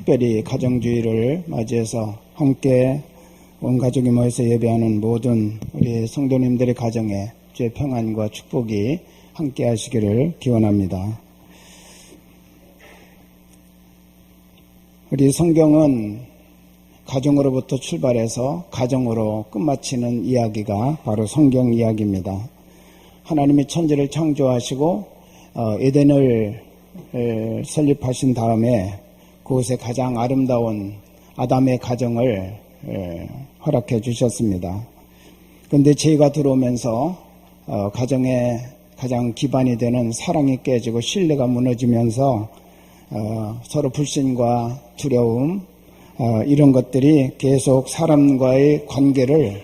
특별히 가정주의를 맞이해서 함께 온 가족이 모여서 예배하는 모든 우리 성도님들의 가정에 주의 평안과 축복이 함께 하시기를 기원합니다. 우리 성경은 가정으로부터 출발해서 가정으로 끝마치는 이야기가 바로 성경 이야기입니다. 하나님이 천지를 창조하시고 에덴을 설립하신 다음에 그곳에 가장 아름다운 아담의 가정을 허락해 주셨습니다. 그런데 죄가 들어오면서 가정의 가장 기반이 되는 사랑이 깨지고 신뢰가 무너지면서 서로 불신과 두려움 이런 것들이 계속 사람과의 관계를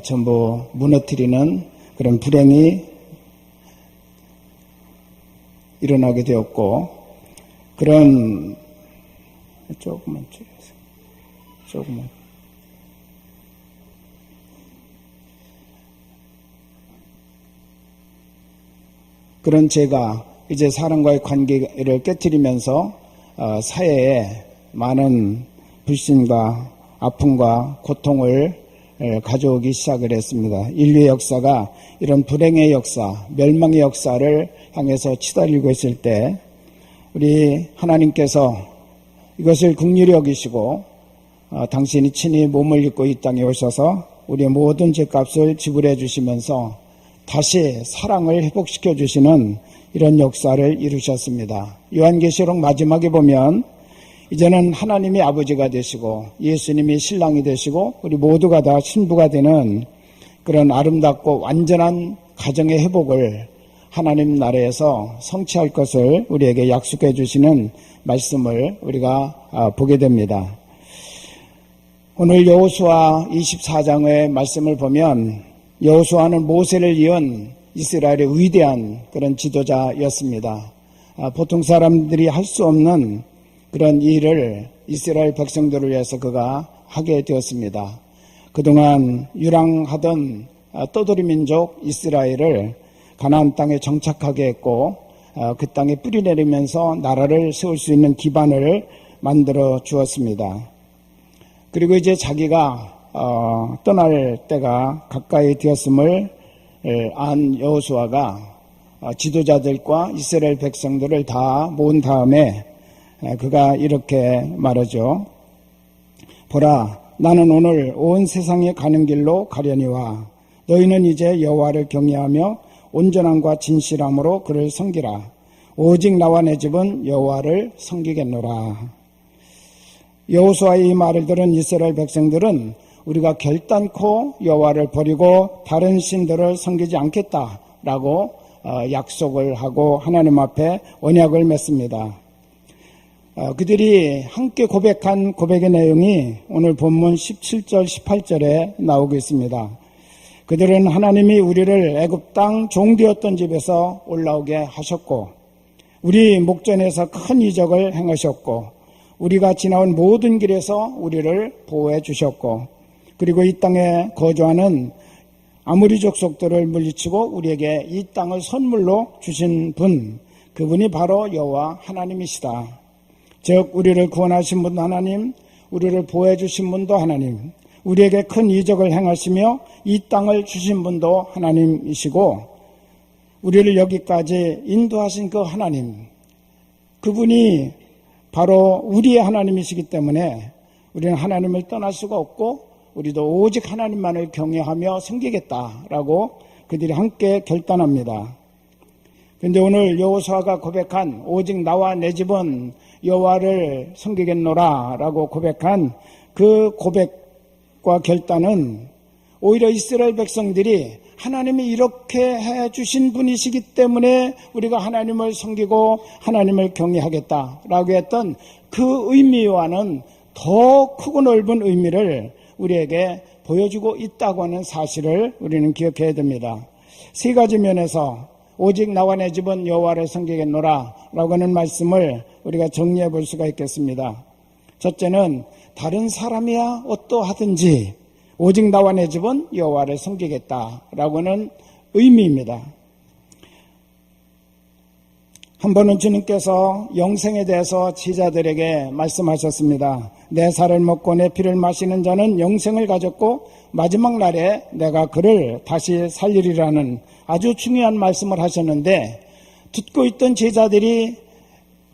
전부 무너뜨리는 그런 불행이 일어나게 되었고, 그런 그런 죄가 이제 사람과의 관계를 깨뜨리면서 사회에 많은 불신과 아픔과 고통을 가져오기 시작을 했습니다. 인류의 역사가 이런 불행의 역사, 멸망의 역사를 향해서 치달리고 있을 때 우리 하나님께서 이것을 긍휼히 여기시고 당신이 친히 몸을 입고 이 땅에 오셔서 우리의 모든 죄값을 지불해 주시면서 다시 사랑을 회복시켜 주시는 이런 역사를 이루셨습니다. 요한계시록 마지막에 보면 이제는 하나님이 아버지가 되시고 예수님이 신랑이 되시고 우리 모두가 다 신부가 되는 그런 아름답고 완전한 가정의 회복을 하나님 나라에서 성취할 것을 우리에게 약속해 주시는 말씀을 우리가 보게 됩니다. 오늘 여호수아 24장의 말씀을 보면 여호수아는 모세를 이은 이스라엘의 위대한 그런 지도자였습니다. 보통 사람들이 할 수 없는 그런 일을 이스라엘 백성들을 위해서 그가 하게 되었습니다. 그동안 유랑하던 떠돌이 민족 이스라엘을 가나안 땅에 정착하게 했고 그 땅에 뿌리 내리면서 나라를 세울 수 있는 기반을 만들어 주었습니다. 그리고 이제 자기가 떠날 때가 가까이 되었음을 안 여호수아가 지도자들과 이스라엘 백성들을 다 모은 다음에 그가 이렇게 말하죠. 보라, 나는 오늘 온 세상에 가는 길로 가려니와 너희는 이제 여호와를 경외하며 온전함과 진실함으로 그를 섬기라. 오직 나와 내 집은 여호와를 섬기겠노라. 여호수아의 이 말을 들은 이스라엘 백성들은 우리가 결단코 여호와를 버리고 다른 신들을 섬기지 않겠다라고 약속을 하고 하나님 앞에 언약을 맺습니다. 그들이 함께 고백한 고백의 내용이 오늘 본문 17절 18절에 나오고 있습니다. 그들은 하나님이 우리를 애굽 땅 종되었던 집에서 올라오게 하셨고 우리 목전에서 큰 이적을 행하셨고 우리가 지나온 모든 길에서 우리를 보호해 주셨고 그리고 이 땅에 거주하는 아모리 족속들을 물리치고 우리에게 이 땅을 선물로 주신 분, 그분이 바로 여호와 하나님이시다. 즉 우리를 구원하신 분도 하나님, 우리를 보호해 주신 분도 하나님, 우리에게 큰 이적을 행하시며 이 땅을 주신 분도 하나님이시고 우리를 여기까지 인도하신 그 하나님, 그분이 바로 우리의 하나님이시기 때문에 우리는 하나님을 떠날 수가 없고 우리도 오직 하나님만을 경외하며 섬기겠다라고 그들이 함께 결단합니다. 그런데 오늘 여호수아가 고백한 오직 나와 내 집은 여호와를 섬기겠노라 라고 고백한 그 고백과 결단은 오히려 이스라엘 백성들이 하나님이 이렇게 해주신 분이시기 때문에 우리가 하나님을 섬기고 하나님을 경외하겠다라고 했던 그 의미와는 더 크고 넓은 의미를 우리에게 보여주고 있다고 하는 사실을 우리는 기억해야 됩니다. 세 가지 면에서 오직 나와 내 집은 여호와를 섬기겠노라 라고 하는 말씀을 우리가 정리해 볼 수가 있겠습니다. 첫째는 다른 사람이야 어떠하든지 오직 나와 내 집은 여호와를 섬기겠다라고 하는 의미입니다. 한 번은 주님께서 영생에 대해서 제자들에게 말씀하셨습니다. 내 살을 먹고 내 피를 마시는 자는 영생을 가졌고 마지막 날에 내가 그를 다시 살리리라는 아주 중요한 말씀을 하셨는데, 듣고 있던 제자들이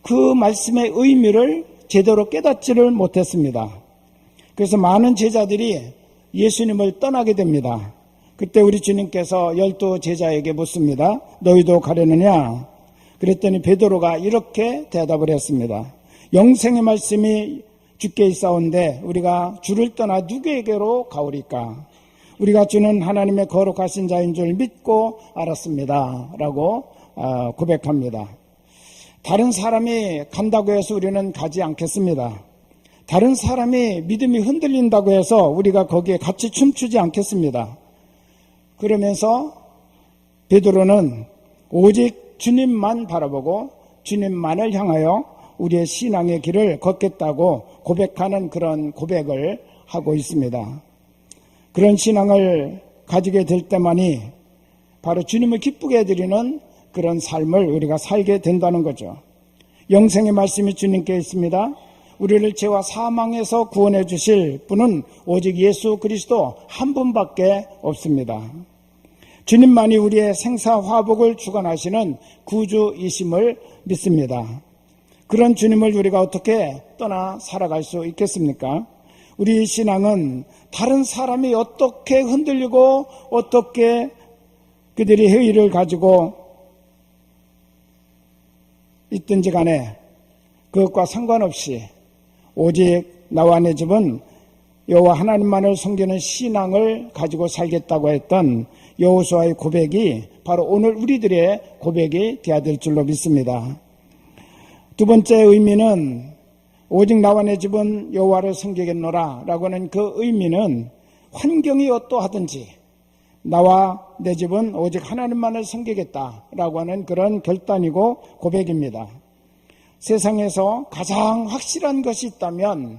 그 말씀의 의미를 제대로 깨닫지를 못했습니다. 그래서 많은 제자들이 예수님을 떠나게 됩니다. 그때 우리 주님께서 12 제자에게 묻습니다. 너희도 가려느냐? 그랬더니 베드로가 이렇게 대답을 했습니다. 영생의 말씀이 주께 있사온데 우리가 주를 떠나 누구에게로 가오리까? 우리가 주는 하나님의 거룩하신 자인 줄 믿고 알았습니다. 라고 고백합니다. 다른 사람이 간다고 해서 우리는 가지 않겠습니다. 다른 사람이 믿음이 흔들린다고 해서 우리가 거기에 같이 춤추지 않겠습니다. 그러면서 베드로는 오직 주님만 바라보고 주님만을 향하여 우리의 신앙의 길을 걷겠다고 고백하는 그런 고백을 하고 있습니다. 그런 신앙을 가지게 될 때만이 바로 주님을 기쁘게 해드리는 그런 삶을 우리가 살게 된다는 거죠. 영생의 말씀이 주님께 있습니다. 우리를 죄와 사망에서 구원해 주실 분은 오직 예수 그리스도 한 분밖에 없습니다. 주님만이 우리의 생사화복을 주관하시는 구주이심을 믿습니다. 그런 주님을 우리가 어떻게 떠나 살아갈 수 있겠습니까? 우리 신앙은 다른 사람이 어떻게 흔들리고 어떻게 그들이 회의를 가지고 있든지 간에 그것과 상관없이 오직 나와 내 집은 여호와 하나님만을 섬기는 신앙을 가지고 살겠다고 했던 여호수아의 고백이 바로 오늘 우리들의 고백이 되어야 될 줄로 믿습니다. 두 번째 의미는 오직 나와 내 집은 여호와를 섬기겠노라 라고 하는 그 의미는 환경이 어떠하든지 나와 내 집은 오직 하나님만을 섬기겠다라고 하는 그런 결단이고 고백입니다. 세상에서 가장 확실한 것이 있다면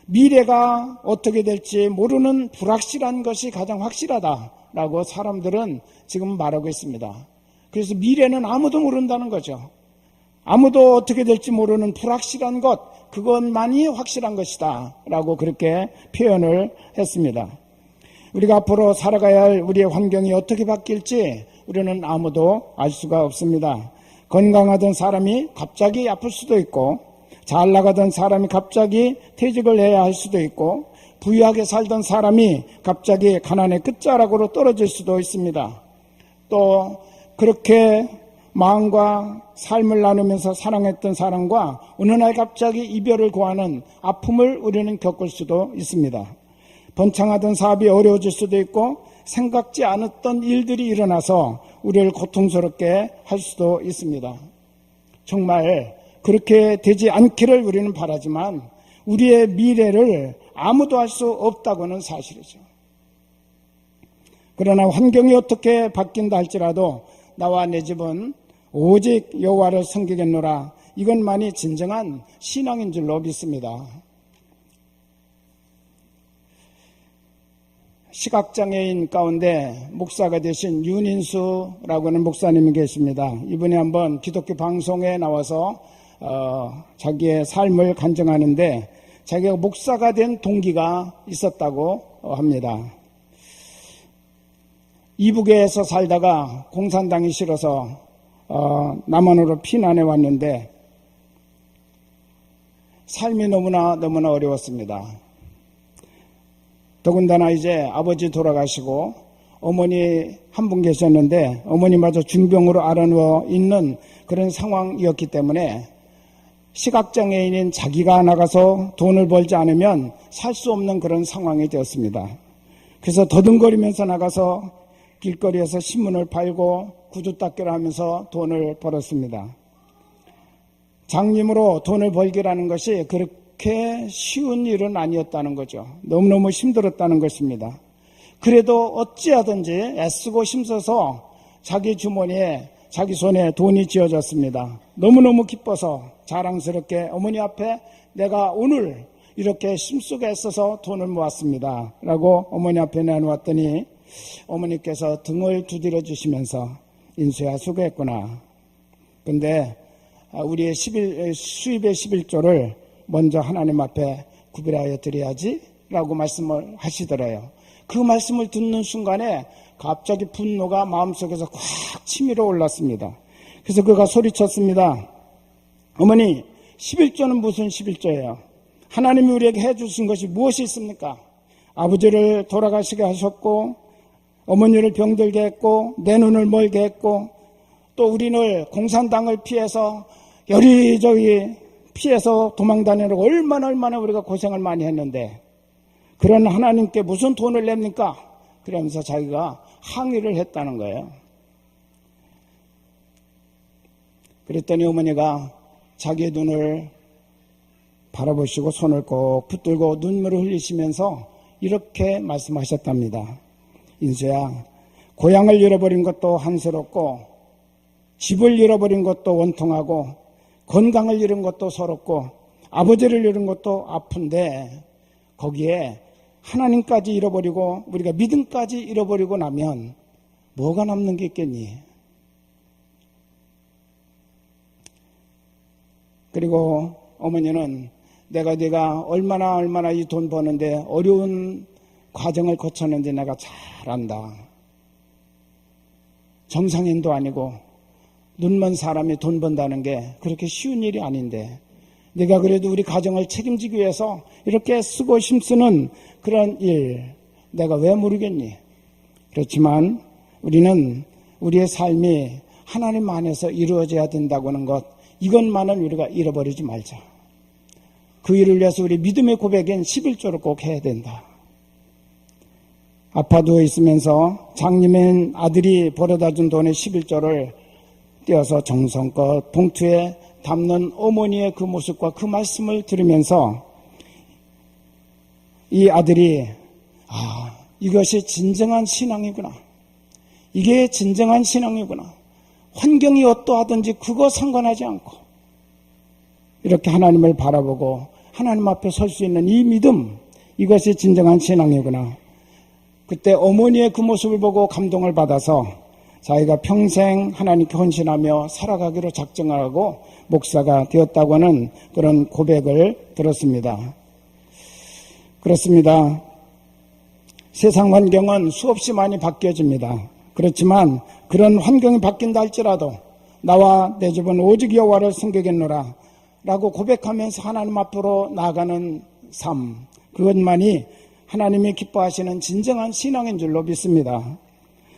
미래가 어떻게 될지 모르는 불확실한 것이 가장 확실하다라고 사람들은 지금 말하고 있습니다. 그래서 미래는 아무도 모른다는 거죠. 아무도 어떻게 될지 모르는 불확실한 것, 그것만이 확실한 것이다 라고 그렇게 표현을 했습니다. 우리가 앞으로 살아가야 할 우리의 환경이 어떻게 바뀔지 우리는 아무도 알 수가 없습니다. 건강하던 사람이 갑자기 아플 수도 있고, 잘 나가던 사람이 갑자기 퇴직을 해야 할 수도 있고, 부유하게 살던 사람이 갑자기 가난의 끝자락으로 떨어질 수도 있습니다. 또 그렇게 마음과 삶을 나누면서 사랑했던 사람과 어느 날 갑자기 이별을 고하는 아픔을 우리는 겪을 수도 있습니다. 번창하던 사업이 어려워질 수도 있고 생각지 않았던 일들이 일어나서 우리를 고통스럽게 할 수도 있습니다. 정말 그렇게 되지 않기를 우리는 바라지만 우리의 미래를 아무도 알 수 없다고는 사실이죠. 그러나 환경이 어떻게 바뀐다 할지라도 나와 내 집은 오직 여호와를 섬기겠노라, 이것만이 진정한 신앙인 줄로 믿습니다. 시각장애인 가운데 목사가 되신 윤인수라고 하는 목사님이 계십니다. 이분이 한번 기독교 방송에 나와서 자기의 삶을 간증하는데 자기가 목사가 된 동기가 있었다고 합니다. 이북에서 살다가 공산당이 싫어서 남한으로 피난해 왔는데 삶이 너무나 어려웠습니다. 더군다나 이제 아버지 돌아가시고 어머니 한 분 계셨는데 어머니마저 중병으로 앓아누워 있는 그런 상황이었기 때문에 시각장애인인 자기가 나가서 돈을 벌지 않으면 살 수 없는 그런 상황이 되었습니다. 그래서 더듬거리면서 나가서 길거리에서 신문을 팔고 구두닦기를 하면서 돈을 벌었습니다. 장님으로 돈을 벌기라는 것이 그렇게 쉬운 일은 아니었다는 거죠. 너무너무 힘들었다는 것입니다. 그래도 어찌하든지 애쓰고 힘써서 자기 주머니에 자기 손에 돈이 쥐어졌습니다. 너무너무 기뻐서 자랑스럽게 어머니 앞에 내가 오늘 이렇게 힘쓰게 애써서 돈을 모았습니다 라고 어머니 앞에 내놓았더니 어머니께서 등을 두드려 주시면서 인수야 수고했구나. 근데 우리의 수입의 11조를 먼저 하나님 앞에 구별하여 드려야지 라고 말씀을 하시더래요. 그 말씀을 듣는 순간에 갑자기 분노가 마음속에서 콱 치밀어 올랐습니다. 그래서 그가 소리쳤습니다. 어머니, 11조는 무슨 11조예요? 하나님이 우리에게 해주신 것이 무엇이 있습니까? 아버지를 돌아가시게 하셨고, 어머니를 병들게 했고, 내 눈을 멀게 했고, 또 우리를 공산당을 피해서 여리저리 피해서 도망다니려고 얼마나 우리가 고생을 많이 했는데, 그런 하나님께 무슨 돈을 냅니까? 그러면서 자기가 항의를 했다는 거예요. 그랬더니 어머니가 자기의 눈을 바라보시고 손을 꼭 붙들고 눈물을 흘리시면서 이렇게 말씀하셨답니다. 인수야, 고향을 잃어버린 것도 한스럽고, 집을 잃어버린 것도 원통하고, 건강을 잃은 것도 서럽고, 아버지를 잃은 것도 아픈데, 거기에 하나님까지 잃어버리고 우리가 믿음까지 잃어버리고 나면 뭐가 남는 게 있겠니? 그리고 어머니는 네가 얼마나 이 돈 버는데 어려운 과정을 거쳤는지 내가 잘 안다. 정상인도 아니고 눈먼 사람이 돈 번다는 게 그렇게 쉬운 일이 아닌데 네가 그래도 우리 가정을 책임지기 위해서 이렇게 쓰고 힘쓰는 그런 일 내가 왜 모르겠니? 그렇지만 우리는 우리의 삶이 하나님 안에서 이루어져야 된다고 하는 것, 이것만은 우리가 잃어버리지 말자. 그 일을 위해서 우리 믿음의 고백인 11조를 꼭 해야 된다. 아파 누워 있으면서 장님인 아들이 벌어다 준 돈의 11조를 떼어서 정성껏 봉투에 담는 어머니의 그 모습과 그 말씀을 들으면서 이 아들이 이것이 진정한 신앙이구나. 이게 진정한 신앙이구나. 환경이 어떠하든지 그거 상관하지 않고 이렇게 하나님을 바라보고 하나님 앞에 설 수 있는 이 믿음, 이것이 진정한 신앙이구나. 그때 어머니의 그 모습을 보고 감동을 받아서 자기가 평생 하나님께 헌신하며 살아가기로 작정하고 목사가 되었다고 하는 그런 고백을 들었습니다. 그렇습니다. 세상 환경은 수없이 많이 바뀌어집니다. 그렇지만 그런 환경이 바뀐다 할지라도 나와 내 집은 오직 여호와를 섬기겠노라 라고 고백하면서 하나님 앞으로 나아가는 삶, 그것만이 하나님이 기뻐하시는 진정한 신앙인 줄로 믿습니다.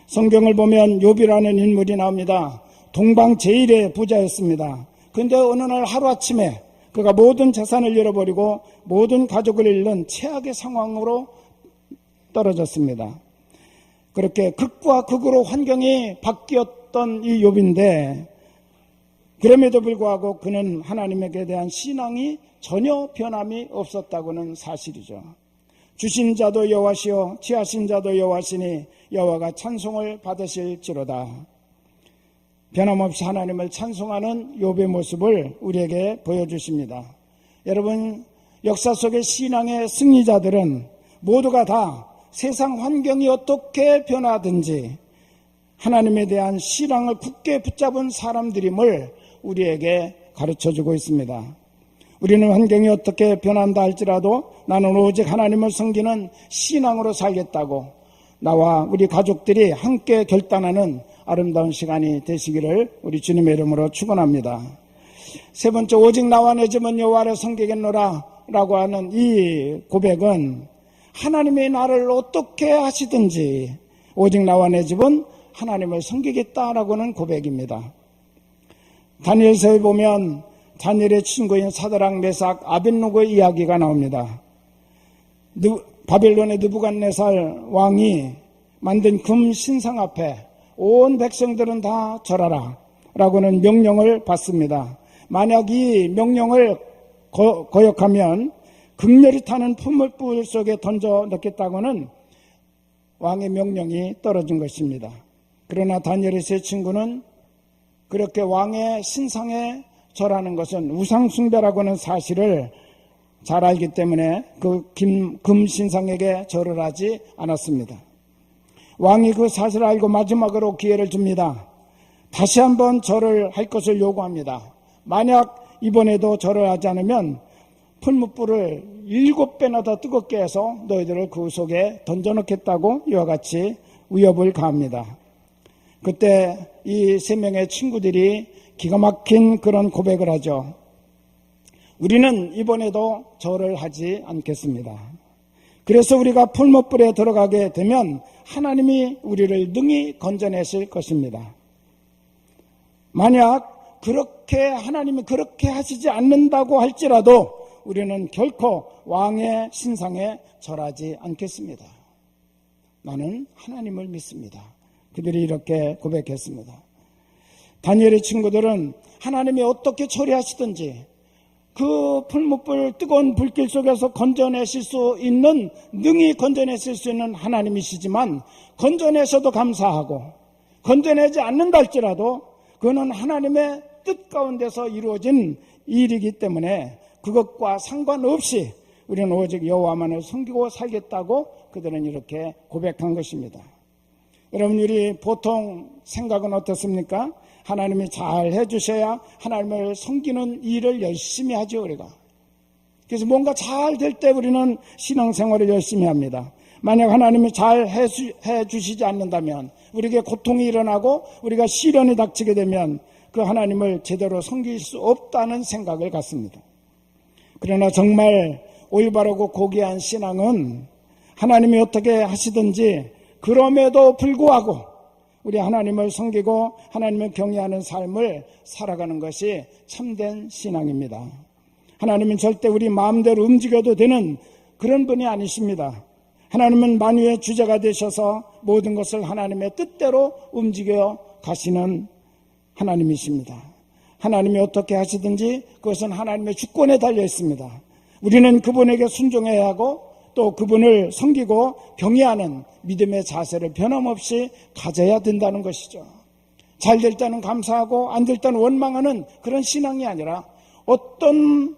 성경을 보면 욥이라는 인물이 나옵니다. 동방 제일의 부자였습니다. 그런데 어느 날 하루아침에 그가 모든 재산을 잃어버리고 모든 가족을 잃는 최악의 상황으로 떨어졌습니다. 그렇게 극과 극으로 환경이 바뀌었던 이 욥인데 그럼에도 불구하고 그는 하나님에게 대한 신앙이 전혀 변함이 없었다고는 사실이죠. 주신 자도 여호와시요 취하신 자도 여호와시니 여호와가 찬송을 받으실지로다. 변함없이 하나님을 찬송하는 욥의 모습을 우리에게 보여주십니다. 여러분, 역사 속의 신앙의 승리자들은 모두가 다 세상 환경이 어떻게 변하든지 하나님에 대한 신앙을 굳게 붙잡은 사람들임을 우리에게 가르쳐주고 있습니다. 우리는 환경이 어떻게 변한다 할지라도 나는 오직 하나님을 섬기는 신앙으로 살겠다고 나와 우리 가족들이 함께 결단하는 아름다운 시간이 되시기를 우리 주님의 이름으로 축원합니다. 세 번째, 오직 나와 내 집은 여호와를 섬기겠노라 라고 하는 이 고백은 하나님의 나를 어떻게 하시든지 오직 나와 내 집은 하나님을 섬기겠다라고 하는 고백입니다. 다니엘서에 보면 다니엘의 친구인 사드락, 메삭, 아벳느고의 이야기가 나옵니다. 바벨론의 느부갓네살 왕이 만든 금 신상 앞에 온 백성들은 다 절하라 라고는 명령을 받습니다. 만약 이 명령을 거역하면 극렬히 타는 풀물 속에 던져 넣겠다고는 왕의 명령이 떨어진 것입니다. 그러나 다니엘의 세 친구는 그렇게 왕의 신상에 절하는 것은 우상숭배라고 하는 사실을 잘 알기 때문에 그 금신상에게 절을 하지 않았습니다. 왕이 그 사실을 알고 마지막으로 기회를 줍니다. 다시 한번 절을 할 것을 요구합니다. 만약 이번에도 절을 하지 않으면 풀무불을 7배나 더 뜨겁게 해서 너희들을 그 속에 던져놓겠다고 이와 같이 위협을 가합니다. 그때 이 3명의 친구들이 기가 막힌 그런 고백을 하죠. 우리는 이번에도 절을 하지 않겠습니다. 그래서 우리가 풀무불에 들어가게 되면 하나님이 우리를 능히 건져내실 것입니다. 만약 그렇게 하나님이 그렇게 하시지 않는다고 할지라도 우리는 결코 왕의 신상에 절하지 않겠습니다. 나는 하나님을 믿습니다. 그들이 이렇게 고백했습니다. 다니엘의 친구들은 하나님이 어떻게 처리하시든지 그 풀무불 뜨거운 불길 속에서 건져내실 수 있는, 능히 건져내실 수 있는 하나님이시지만 건져내셔도 감사하고 건져내지 않는다 할지라도 그거는 하나님의 뜻 가운데서 이루어진 일이기 때문에 그것과 상관없이 우리는 오직 여호와만을 섬기고 살겠다고 그들은 이렇게 고백한 것입니다. 여러분, 우리 보통 생각은 어떻습니까? 하나님이 잘 해주셔야 하나님을 섬기는 일을 열심히 하죠, 우리가. 그래서 뭔가 잘 될 때 우리는 신앙생활을 열심히 합니다. 만약 하나님이 잘 해주시지 않는다면, 우리에게 고통이 일어나고 우리가 시련이 닥치게 되면 그 하나님을 제대로 섬길 수 없다는 생각을 갖습니다. 그러나 정말 올바르고 고귀한 신앙은 하나님이 어떻게 하시든지 그럼에도 불구하고 우리 하나님을 섬기고 하나님을 경외하는 삶을 살아가는 것이 참된 신앙입니다. 하나님은 절대 우리 마음대로 움직여도 되는 그런 분이 아니십니다. 하나님은 만유의 주제가 되셔서 모든 것을 하나님의 뜻대로 움직여 가시는 하나님이십니다. 하나님이 어떻게 하시든지 그것은 하나님의 주권에 달려 있습니다. 우리는 그분에게 순종해야 하고 또 그분을 섬기고 경외하는 믿음의 자세를 변함없이 가져야 된다는 것이죠. 잘 될 때는 감사하고 안 될 때는 원망하는 그런 신앙이 아니라 어떤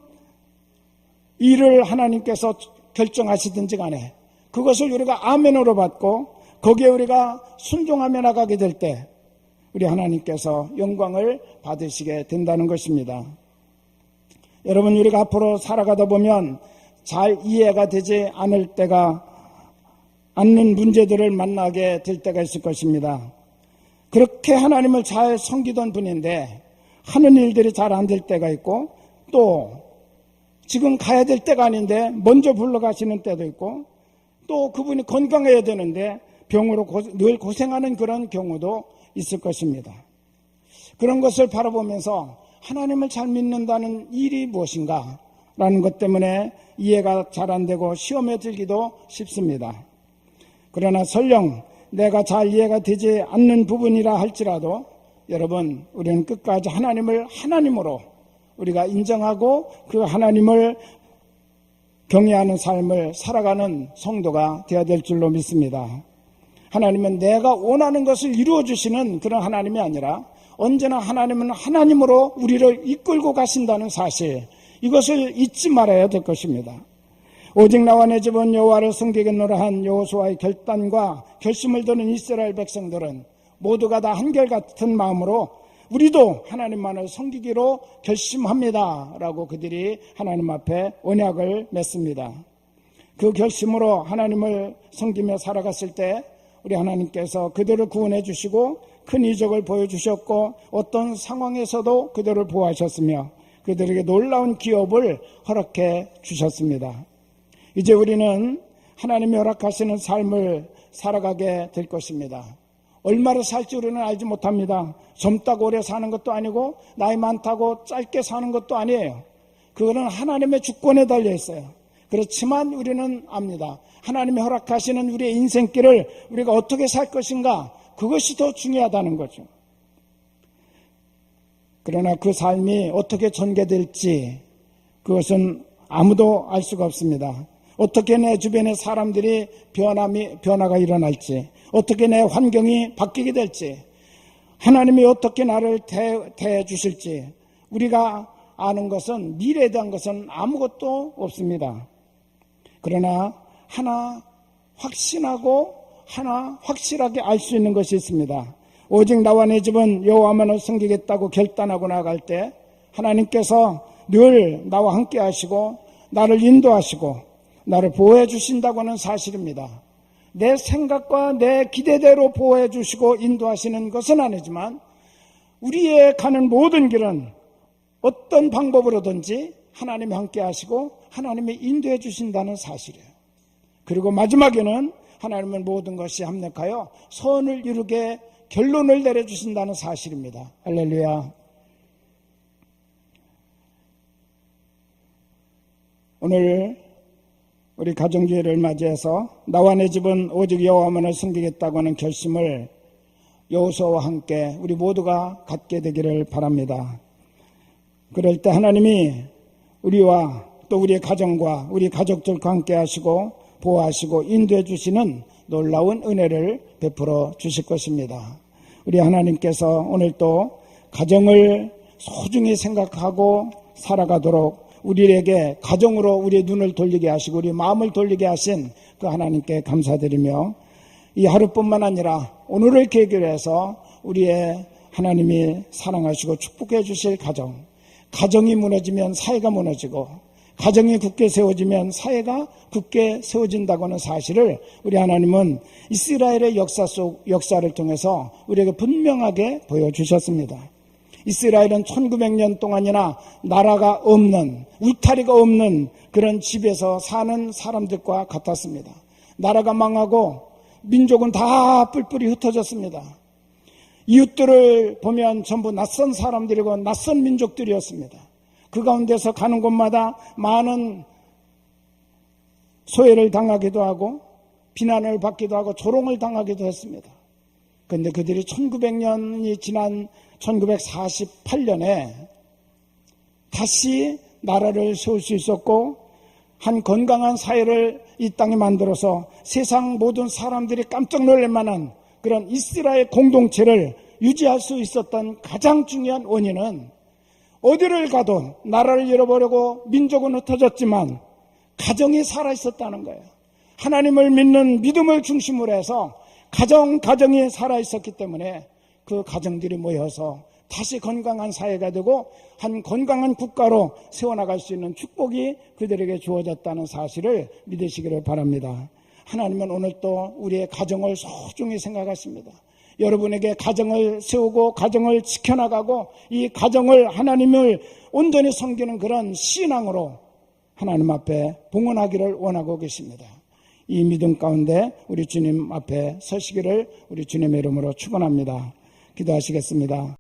일을 하나님께서 결정하시든지 간에 그것을 우리가 아멘으로 받고 거기에 우리가 순종하며 나가게 될 때 우리 하나님께서 영광을 받으시게 된다는 것입니다. 여러분, 우리가 앞으로 살아가다 보면 잘 이해가 되지 않는 문제들을 만나게 될 때가 있을 것입니다. 그렇게 하나님을 잘 섬기던 분인데 하는 일들이 잘 안 될 때가 있고 또 지금 가야 될 때가 아닌데 먼저 불러가시는 때도 있고 또 그분이 건강해야 되는데 병으로 늘 고생하는 그런 경우도 있을 것입니다. 그런 것을 바라보면서 하나님을 잘 믿는다는 일이 무엇인가 라는 것 때문에 이해가 잘 안 되고 시험에 들기도 쉽습니다. 그러나 설령 내가 잘 이해가 되지 않는 부분이라 할지라도 여러분, 우리는 끝까지 하나님을 하나님으로 우리가 인정하고 그 하나님을 경외하는 삶을 살아가는 성도가 되어야 될 줄로 믿습니다. 하나님은 내가 원하는 것을 이루어주시는 그런 하나님이 아니라 언제나 하나님은 하나님으로 우리를 이끌고 가신다는 사실, 이것을 잊지 말아야 될 것입니다. 오직 나와 내 집은 여호와를 섬기겠노라 한 여호수아의 결단과 결심을 드는 이스라엘 백성들은 모두가 다 한결같은 마음으로 우리도 하나님만을 섬기기로 결심합니다 라고 그들이 하나님 앞에 언약을 맺습니다. 그 결심으로 하나님을 섬기며 살아갔을 때 우리 하나님께서 그들을 구원해 주시고 큰 이적을 보여주셨고 어떤 상황에서도 그들을 보호하셨으며 그들에게 놀라운 기업을 허락해 주셨습니다. 이제 우리는 하나님이 허락하시는 삶을 살아가게 될 것입니다. 얼마를 살지 우리는 알지 못합니다. 젊다고 오래 사는 것도 아니고 나이 많다고 짧게 사는 것도 아니에요. 그거는 하나님의 주권에 달려 있어요. 그렇지만 우리는 압니다. 하나님이 허락하시는 우리의 인생길을 우리가 어떻게 살 것인가, 그것이 더 중요하다는 거죠. 그러나 그 삶이 어떻게 전개될지 그것은 아무도 알 수가 없습니다. 어떻게 내 주변의 사람들이 변화가 일어날지, 어떻게 내 환경이 바뀌게 될지, 하나님이 어떻게 나를 대해 주실지 우리가 아는 것은, 미래에 대한 것은 아무것도 없습니다. 그러나 하나 확신하고 하나 확실하게 알 수 있는 것이 있습니다. 오직 나와 내 집은 여호와만을 섬기겠다고 결단하고 나갈 때 하나님께서 늘 나와 함께 하시고 나를 인도하시고 나를 보호해 주신다고 하는 사실입니다. 내 생각과 내 기대대로 보호해 주시고 인도하시는 것은 아니지만 우리의 가는 모든 길은 어떤 방법으로든지 하나님이 함께 하시고 하나님이 인도해 주신다는 사실이에요. 그리고 마지막에는 하나님은 모든 것이 합력하여 선을 이루게 결론을 내려주신다는 사실입니다. 할렐루야. 오늘 우리 가정주의를 맞이해서 나와 내 집은 오직 여호와만을 섬기겠다고 하는 결심을 여호수아와 함께 우리 모두가 갖게 되기를 바랍니다. 그럴 때 하나님이 우리와 또 우리의 가정과 우리 가족들과 함께 하시고 보호하시고 인도해 주시는 놀라운 은혜를 베풀어 주실 것입니다. 우리 하나님께서 오늘 또 가정을 소중히 생각하고 살아가도록 우리에게 가정으로 우리의 눈을 돌리게 하시고 우리 마음을 돌리게 하신 그 하나님께 감사드리며 이 하루뿐만 아니라 오늘을 계기로 해서 우리의 하나님이 사랑하시고 축복해 주실 가정이 무너지면 사회가 무너지고 가정이 굳게 세워지면 사회가 굳게 세워진다고 하는 사실을 우리 하나님은 이스라엘의 역사를 통해서 우리에게 분명하게 보여주셨습니다. 이스라엘은 1900년 동안이나 나라가 없는, 울타리가 없는 그런 집에서 사는 사람들과 같았습니다. 나라가 망하고 민족은 다 뿔뿔이 흩어졌습니다. 이웃들을 보면 전부 낯선 사람들이고 낯선 민족들이었습니다. 그 가운데서 가는 곳마다 많은 소외를 당하기도 하고 비난을 받기도 하고 조롱을 당하기도 했습니다. 그런데 그들이 1900년이 지난 1948년에 다시 나라를 세울 수 있었고 한 건강한 사회를 이 땅에 만들어서 세상 모든 사람들이 깜짝 놀랄 만한 그런 이스라엘 공동체를 유지할 수 있었던 가장 중요한 원인은 어디를 가도 나라를 잃어버리고 민족은 흩어졌지만 가정이 살아있었다는 거예요. 하나님을 믿는 믿음을 중심으로 해서 가정이 살아있었기 때문에 그 가정들이 모여서 다시 건강한 사회가 되고 한 건강한 국가로 세워나갈 수 있는 축복이 그들에게 주어졌다는 사실을 믿으시기를 바랍니다. 하나님은 오늘 또 우리의 가정을 소중히 생각하십니다. 여러분에게 가정을 세우고 가정을 지켜나가고 이 가정을 하나님을 온전히 섬기는 그런 신앙으로 하나님 앞에 봉헌하기를 원하고 계십니다. 이 믿음 가운데 우리 주님 앞에 서시기를 우리 주님의 이름으로 축원합니다. 기도하시겠습니다.